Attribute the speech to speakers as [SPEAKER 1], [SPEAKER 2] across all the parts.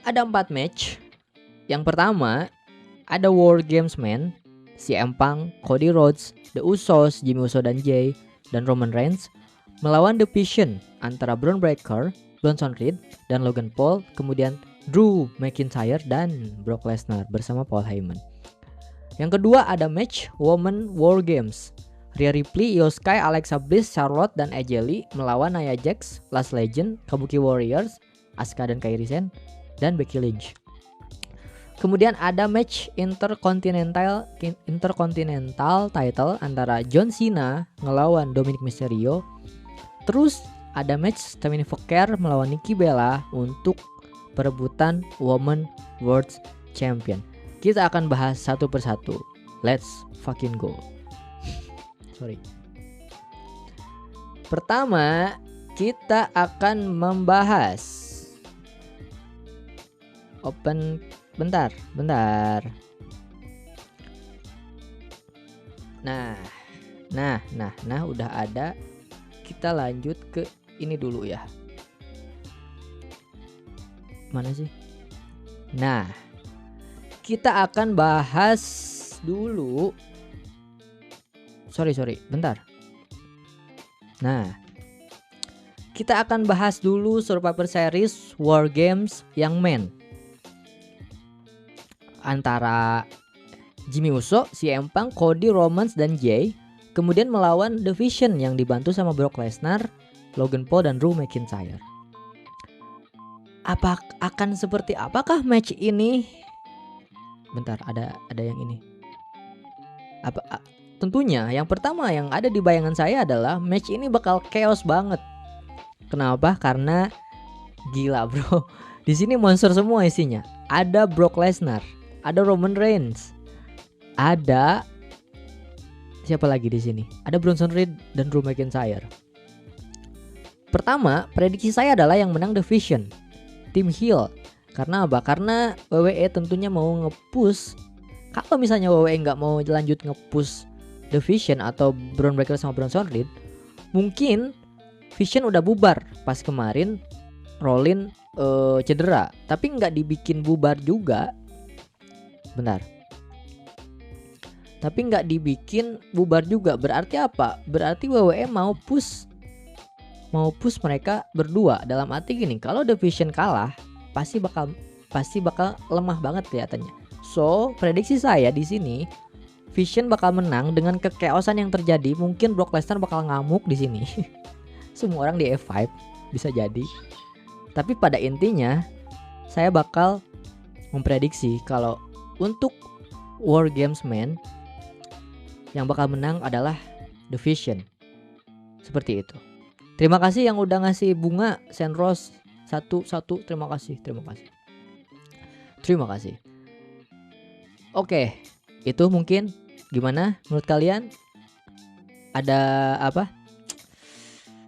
[SPEAKER 1] Ada 4 match. Yang pertama ada War Games men, CM Punk, Cody Rhodes, The Usos, Jimmy Uso dan Jay, dan Roman Reigns melawan The Vision antara Braun Breaker, Bronson Reed, dan Logan Paul. Kemudian Drew McIntyre dan Brock Lesnar bersama Paul Heyman. Yang kedua ada match Women War Games. Rhea Ripley, Io Sky, Alexa Bliss, Charlotte, dan AJ Lee melawan Nia Jax, Last Legend, Kabuki Warriors, Asuka dan Kairi Sen, dan Becky Lynch. Kemudian ada match Intercontinental title antara John Cena ngelawan Dominic Mysterio. Terus ada match Stephanie Foucault melawan Nikki Bella untuk perebutan Women World Champion. Kita akan bahas satu persatu. Let's fucking go. Sorry. Pertama, kita akan membahas bentar. Nah, udah ada. Kita lanjut ke ini dulu ya. Mana sih? Nah, kita akan bahas dulu. Sorry, bentar. Nah, kita akan bahas dulu Survivor Series War Games yang men antara Jimmy Uso, CM Punk, Cody, Romans, dan Jay. Kemudian melawan The Vision yang dibantu sama Brock Lesnar, Logan Paul, dan Drew McIntyre. Apakah match ini? Bentar, ada yang ini. Tentunya yang pertama yang ada di bayangan saya adalah match ini bakal chaos banget. Kenapa? Karena gila bro. Di sini monster semua isinya. Ada Brock Lesnar, ada Roman Reigns, ada siapa lagi di sini? Ada Bronson Reed dan Drew McIntyre. Pertama, prediksi saya adalah yang menang The Vision, tim heel. Karena apa? Karena WWE tentunya mau nge-push. Kalau misalnya WWE nggak mau lanjut nge-push The Vision atau Braun Breaker sama Bronson Reed, mungkin Vision udah bubar pas kemarin Rollin cedera, tapi nggak dibikin bubar juga. Bentar. Tapi nggak dibikin bubar juga. Berarti apa? Berarti WWE mau push mereka berdua. Dalam arti gini, kalau The Vision kalah, pasti bakal lemah banget kelihatannya. So, prediksi saya di sini Vision bakal menang dengan kekeosan yang terjadi. Mungkin Brock Lesnar bakal ngamuk di sini. Semua orang di F5 bisa jadi. Tapi pada intinya saya bakal memprediksi kalau untuk War Games men yang bakal menang adalah The Vision. Seperti itu. Terima kasih yang udah ngasih bunga Senros satu. Terima kasih. Oke, itu mungkin gimana menurut kalian? Ada apa?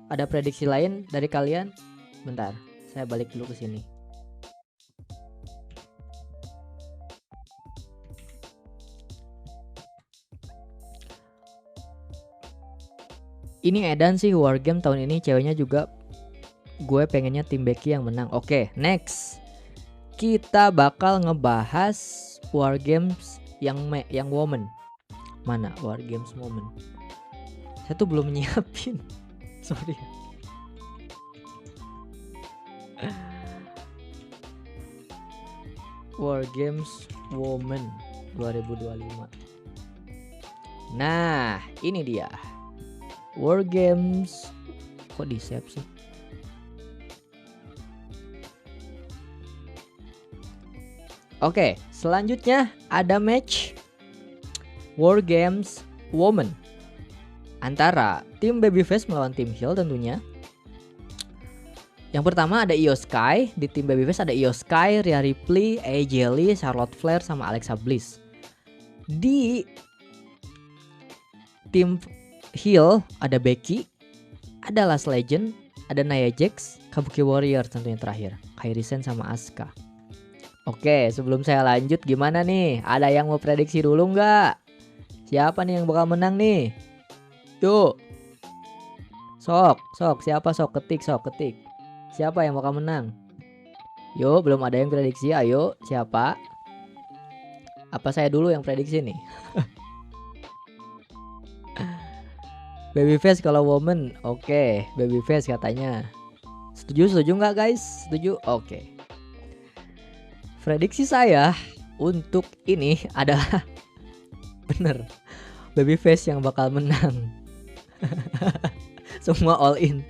[SPEAKER 1] Ada prediksi lain dari kalian? Bentar, saya balik dulu ke sini. Ini edan sih War Game tahun ini, ceweknya juga gue pengennya tim Becky yang menang. Oke, next. Kita bakal ngebahas War Games yang woman. Mana War Games woman? Saya tuh belum nyiapin. Sorry. War Games Women 2025. Nah, ini dia. War Games. Kok di-save sih? Oke, selanjutnya ada match War Games Women antara tim Babyface melawan tim heel tentunya. Yang pertama ada Io Sky. Di tim Babyface ada Io Sky, Rhea Ripley, AJ Lee, Charlotte Flair, sama Alexa Bliss. Di tim heel ada Becky, ada Last Legend, ada Nia Jax, Kabuki Warriors tentunya terakhir, Kairi Sen sama Asuka. Oke, sebelum saya lanjut gimana nih? Ada yang mau prediksi dulu nggak? Siapa nih yang bakal menang nih? Yuk. Sok, siapa ketik. Siapa yang bakal menang? Yo, belum ada yang prediksi. Ayo, siapa? Apa saya dulu yang prediksi nih? Babyface kalau woman. Oke, babyface katanya. Setuju nggak guys? Setuju? Oke. Prediksi saya untuk ini adalah bener, babyface yang bakal menang. Semua all in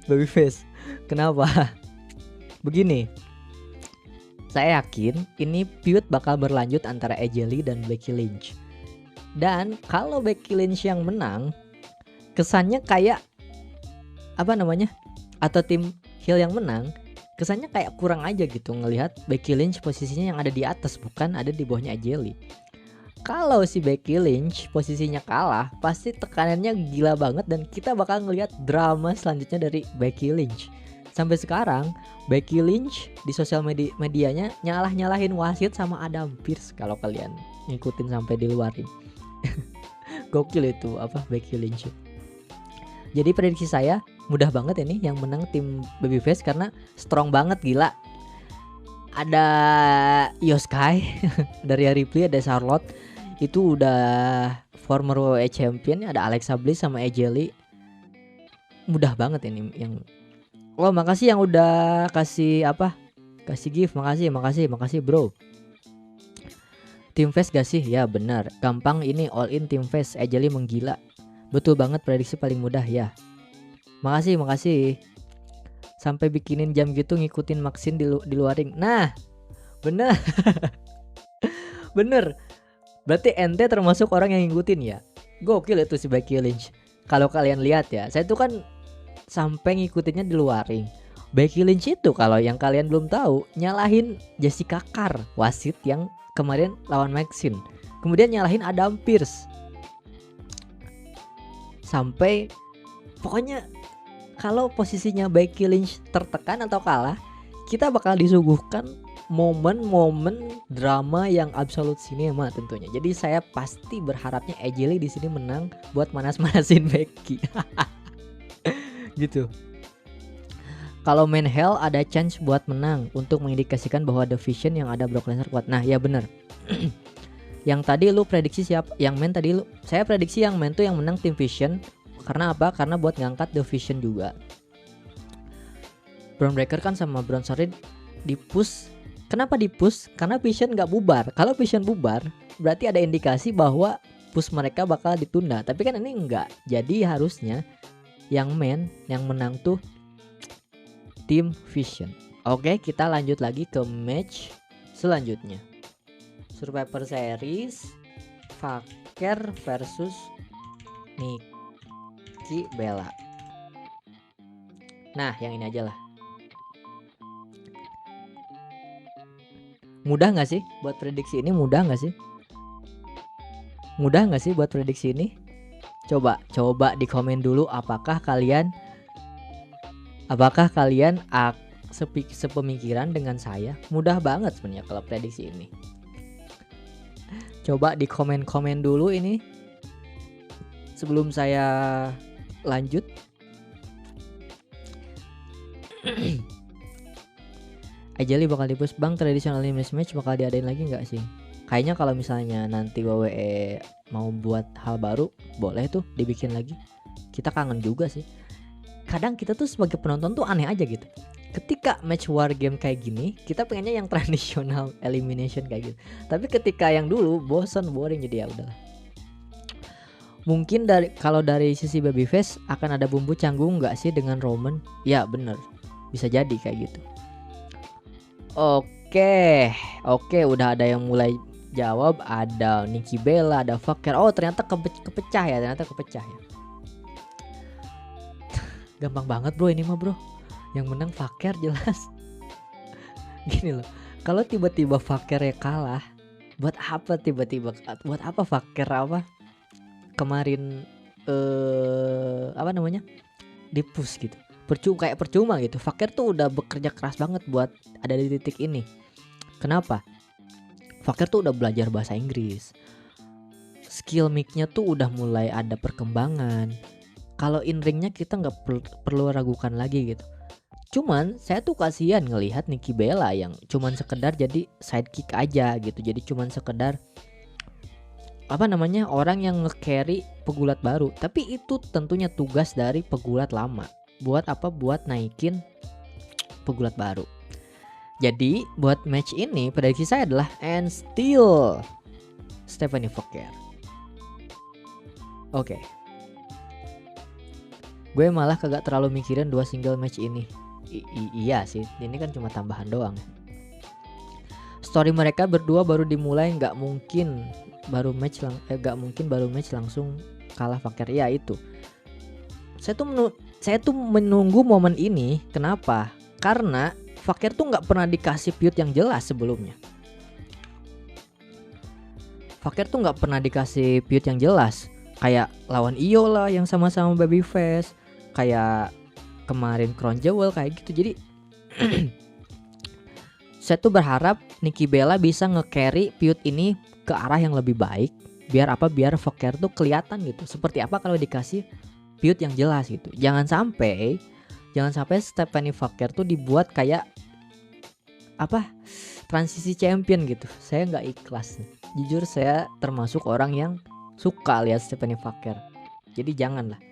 [SPEAKER 1] babyface. Kenapa? Begini, saya yakin ini feud bakal berlanjut antara AJ Lee dan Becky Lynch. Dan kalau Becky Lynch yang menang, kesannya kayak apa namanya? Atau tim heel yang menang, kesannya kayak kurang aja gitu ngelihat Becky Lynch posisinya yang ada di atas, bukan ada di bawahnya AJ Lee. Kalau si Becky Lynch posisinya kalah, pasti tekanannya gila banget dan kita bakal ngelihat drama selanjutnya dari Becky Lynch. Sampai sekarang Becky Lynch di sosial medianya nyalahin wasit sama Adam Pearce kalau kalian ngikutin sampai di luar ring. Gokil itu apa Becky Lynch. Jadi prediksi saya mudah banget ini yang menang tim babyface karena strong banget, gila. Ada Io Sky, dari Ripley, ada Charlotte, itu udah former WWE champion, ada Alexa Bliss sama AJ Lee. Mudah banget ini yang. Oh, makasih yang udah kasih apa? Kasih gift, makasih bro. Team face gak sih? Ya benar, gampang ini all in team face. AJ Lee menggila. Betul banget, prediksi paling mudah ya. Makasih. Sampai bikinin jam gitu ngikutin Maxine di luar ring. Nah, bener. Bener. Berarti ente termasuk orang yang ngikutin ya. Gokil itu si Becky Lynch. Kalau kalian lihat ya, saya tuh kan sampai ngikutinnya di luar ring. Becky Lynch itu kalau yang kalian belum tahu, nyalahin Jessica Carr, wasit yang kemarin lawan Maxine. Kemudian nyalahin Adam Pearce. Sampai pokoknya kalau posisinya Becky Lynch tertekan atau kalah, kita bakal disuguhkan momen-momen drama yang absolut cinema tentunya. Jadi saya pasti berharapnya AJ Lee di sini menang buat manas-manasin Becky. Gitu. Kalau main Hell ada chance buat menang untuk mengindikasikan bahwa division yang ada Brock Lesnar kuat. Nah, ya bener. Yang tadi lu prediksi siapa? Yang main tadi saya prediksi yang main tuh yang menang tim Vision. Karena apa? Karena buat ngangkat The Vision juga. Braun Breaker kan sama Bronson Reed di-push. Kenapa di-push? Karena Vision gak bubar. Kalau Vision bubar, berarti ada indikasi bahwa push mereka bakal ditunda. Tapi kan ini enggak. Jadi harusnya yang main, yang menang tuh tim Vision. Oke, kita lanjut lagi ke match selanjutnya. Survivor Series, Faker versus Nikki Bella. Nah, yang ini aja lah. Mudah gak sih buat prediksi ini? Mudah gak sih buat prediksi ini? Coba di komen dulu apakah kalian sepemikiran dengan saya? Mudah banget sebenarnya kalau prediksi ini. Coba di komen dulu ini sebelum saya lanjut. AJ Lee bakal di-push, Bang, traditional elimination match bakal diadain lagi nggak sih? Kayaknya kalau misalnya nanti WWE mau buat hal baru, boleh tuh dibikin lagi. Kita kangen juga sih. Kadang kita tuh sebagai penonton tuh aneh aja gitu. Ketika match war game kayak gini, kita pengennya yang traditional elimination kayak gitu. Tapi ketika yang dulu bosan, boring, jadi ya udahlah. Mungkin kalau dari sisi babyface akan ada bumbu canggung nggak sih dengan Roman? Ya bener, bisa jadi kayak gitu. Oke, udah ada yang mulai jawab. Ada Nikki Bella, ada Faker. Oh ternyata kepecah ya. Gampang banget bro ini mah bro. Yang menang Faker jelas. Gini loh, kalau tiba-tiba Fakernya kalah, buat apa Faker apa kemarin di-push gitu. Percuma gitu. Faker tuh udah bekerja keras banget buat ada di titik ini. Kenapa? Faker tuh udah belajar bahasa Inggris. Skill mic-nya tuh udah mulai ada perkembangan. Kalau in ringnya kita nggak perlu ragukan lagi gitu. Cuman saya tuh kasihan ngelihat Nikki Bella yang cuman sekedar jadi sidekick aja gitu. Jadi cuman sekedar orang yang nge-carry pegulat baru. Tapi itu tentunya tugas dari pegulat lama. Buat apa? Buat naikin pegulat baru. Jadi buat match ini prediksi saya adalah and still Stephanie Fouquet. Oke. Gue malah kagak terlalu mikirin 2 single match ini. Iya sih, ini kan cuma tambahan doang. Story mereka berdua baru dimulai, nggak mungkin baru match langsung kalah Fouquet. Ya itu. Saya tuh menunggu momen ini. Kenapa? Karena Fouquet tuh nggak pernah dikasih feud yang jelas sebelumnya. Fouquet tuh nggak pernah dikasih feud yang jelas. Kayak lawan Io lah yang sama-sama babyface, kayak kemarin Crown Jewel kayak gitu. Jadi saya tuh berharap Nikki Bella bisa nge-carry feud ini ke arah yang lebih baik. Biar Fouquet tuh kelihatan gitu. Seperti apa kalau dikasih feud yang jelas gitu. Jangan sampai Stephanie Fouquet tuh dibuat kayak transisi champion gitu. Saya nggak ikhlas. Jujur saya termasuk orang yang suka lihat Stephanie Fouquet. Jadi janganlah.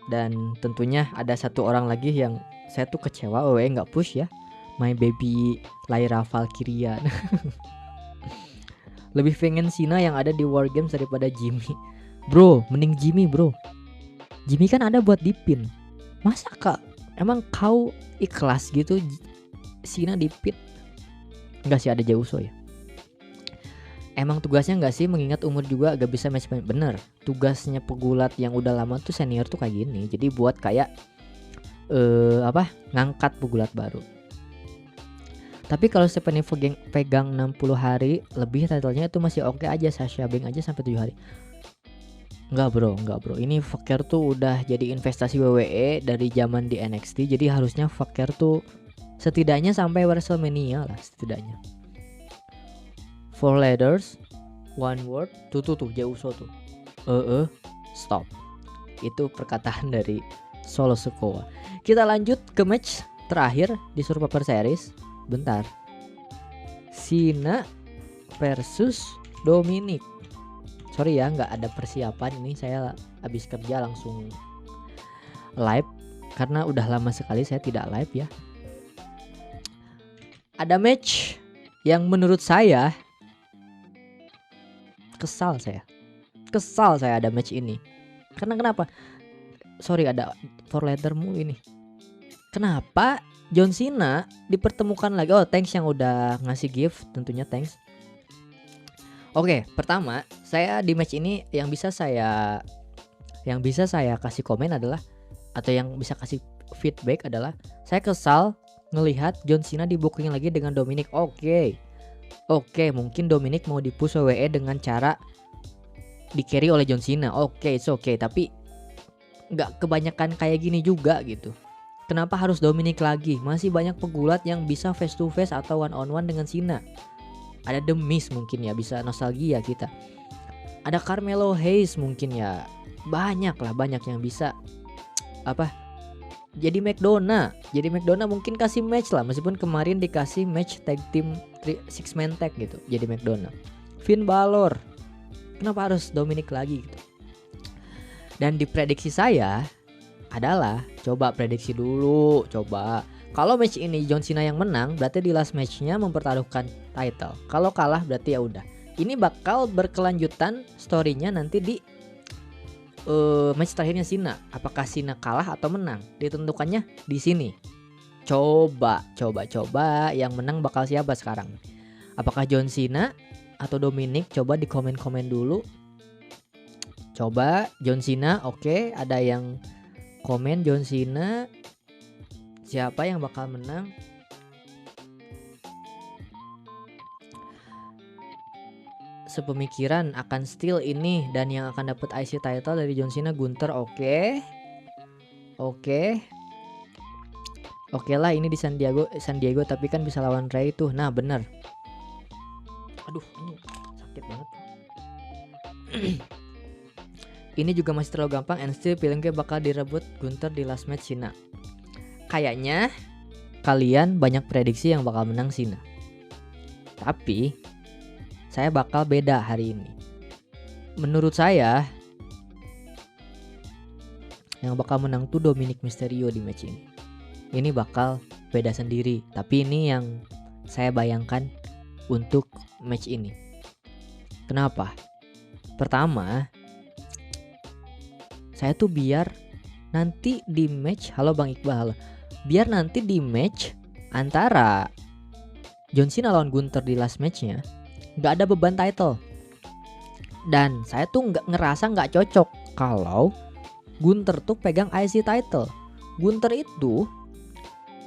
[SPEAKER 1] Dan tentunya ada satu orang lagi yang saya tuh kecewa WWE nggak push ya, my baby Lyra Valkyria. Lebih pengen Cena yang ada di War Games daripada Jimmy. Bro, mending Jimmy bro. Jimmy kan ada buat dipin. Masa emang kau ikhlas gitu Cena dipin? Enggak sih, ada Jey Uso ya. Emang tugasnya nggak sih, mengingat umur juga agak bisa match. Bener, tugasnya pegulat yang udah lama tuh senior tuh kayak gini. Jadi buat kayak ngangkat pegulat baru. Tapi kalau Stephanie pegang 60 hari lebih titlenya itu masih oke aja. Sasha Banks aja sampai 7 hari. Enggak bro. Ini Fouquet tuh udah jadi investasi WWE dari zaman di NXT. Jadi harusnya Fouquet tuh setidaknya sampai WrestleMania lah setidaknya. 4 letters, 1 word. Tuh Jey Uso tuh. Stop. Itu perkataan dari Solo Sikoa. Kita lanjut ke match terakhir di Survivor Series. Bentar. Cena versus Dominic. Sorry ya, nggak ada persiapan. Ini saya habis kerja langsung live. Karena udah lama sekali saya tidak live ya. Ada match yang menurut saya kesal saya ada match ini. Karena kenapa? Sorry, ada 4 lettermu ini. Kenapa John Cena dipertemukan lagi? Oh, thanks yang udah ngasih gift, tentunya thanks. Oke, pertama saya di match ini yang bisa saya kasih komen adalah, atau yang bisa kasih feedback adalah, saya kesal ngelihat John Cena di booking lagi dengan Dominic. Oke, mungkin Dominic mau di-push WWE dengan cara di-carry oleh John Cena. Oke, tapi nggak kebanyakan kayak gini juga gitu. Kenapa harus Dominic lagi? Masih banyak pegulat yang bisa face to face atau one on one dengan Cena. Ada The Miz mungkin ya, bisa nostalgia kita. Ada Carmelo Hayes mungkin ya. Banyak yang bisa jadi McDonough mungkin kasih match lah, meskipun kemarin dikasih match tag team 6 man tag gitu. Jadi McDonough, Finn Balor, kenapa harus Dominic lagi gitu. Dan di prediksi saya adalah, coba prediksi dulu, kalau match ini John Cena yang menang, berarti di last matchnya mempertaruhkan title. Kalau kalah berarti ya udah. Ini bakal berkelanjutan storynya nanti di match terakhirnya Cena. Apakah Cena kalah atau menang? Ditentukannya di sini. Coba yang menang bakal siapa sekarang? Apakah John Cena atau Dominic? Coba di komen-komen dulu. Coba John Cena, oke, ada yang komen John Cena. Siapa yang bakal menang? Sepemikiran akan steal ini, dan yang akan dapat IC title dari John Cena Gunther. Oke lah, ini di San Diego tapi kan bisa lawan Ray tuh. Nah bener. Aduh, ini sakit banget. Ini juga masih terlalu gampang, and still feeling kayak bakal direbut Gunther di last match Cena. kayaknya kalian banyak prediksi yang bakal menang Cena. Tapi saya bakal beda hari ini. Menurut saya yang bakal menang tuh Dominic Mysterio di match ini. Ini bakal beda sendiri. Tapi ini yang saya bayangkan untuk match ini. Kenapa? Pertama, saya tuh biar nanti di match, halo Bang Iqbal, biar nanti di match antara John Cena lawan Gunther di last matchnya nggak ada beban title. Dan saya tuh ngerasa nggak cocok kalau Gunther tuh pegang IC title. Gunther itu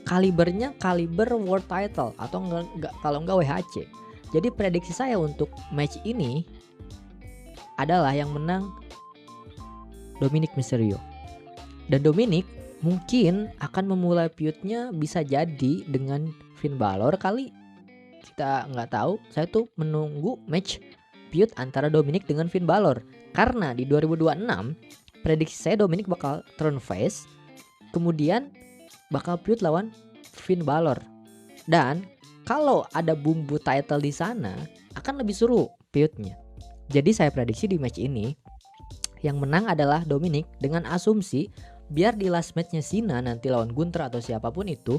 [SPEAKER 1] kalibernya kaliber world title atau kalau nggak WHC. Jadi prediksi saya untuk match ini adalah yang menang Dominic Mysterio. Dan Dominic mungkin akan memulai feud-nya bisa jadi dengan Finn Balor kali. Kita nggak tahu. Saya tuh menunggu match feud antara Dominic dengan Finn Balor. Karena di 2026 prediksi saya Dominic bakal turn face, kemudian bakal feud lawan Finn Balor. Dan kalau ada bumbu title di sana akan lebih seru feud-nya. Jadi saya prediksi di match ini yang menang adalah Dominic dengan asumsi biar di last matchnya Cena nanti lawan Gunther atau siapapun itu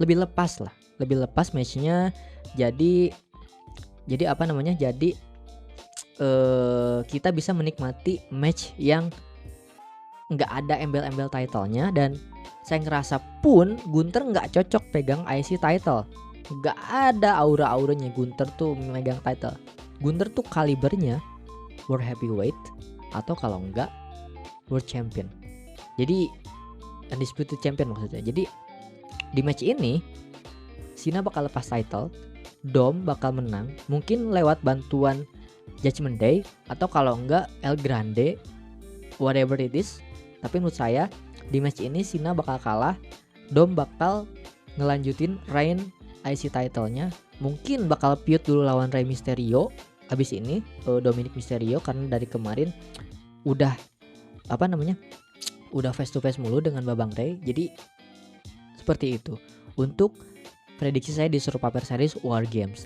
[SPEAKER 1] lebih lepas lah, lebih lepas matchnya. Jadi apa namanya? Jadi kita bisa menikmati match yang nggak ada embel-embel titlenya. Dan saya ngerasa pun Gunther nggak cocok pegang IC title, nggak ada aura-auranya Gunther tuh memegang title. Gunther tuh kalibernya world heavyweight atau kalau enggak world champion. Jadi undisputed champion maksudnya. Jadi di match ini Cena bakal lepas title, Dom bakal menang, mungkin lewat bantuan Judgment Day atau kalau enggak El Grande, whatever it is. Tapi menurut saya di match ini Cena bakal kalah, Dom bakal ngelanjutin reign IC title-nya. Mungkin bakal feud dulu lawan Rey Mysterio. Habis ini Dominic Mysterio karena dari kemarin udah udah face to face mulu dengan Babang Rey. Jadi seperti itu untuk prediksi saya di Survivor Series War Games.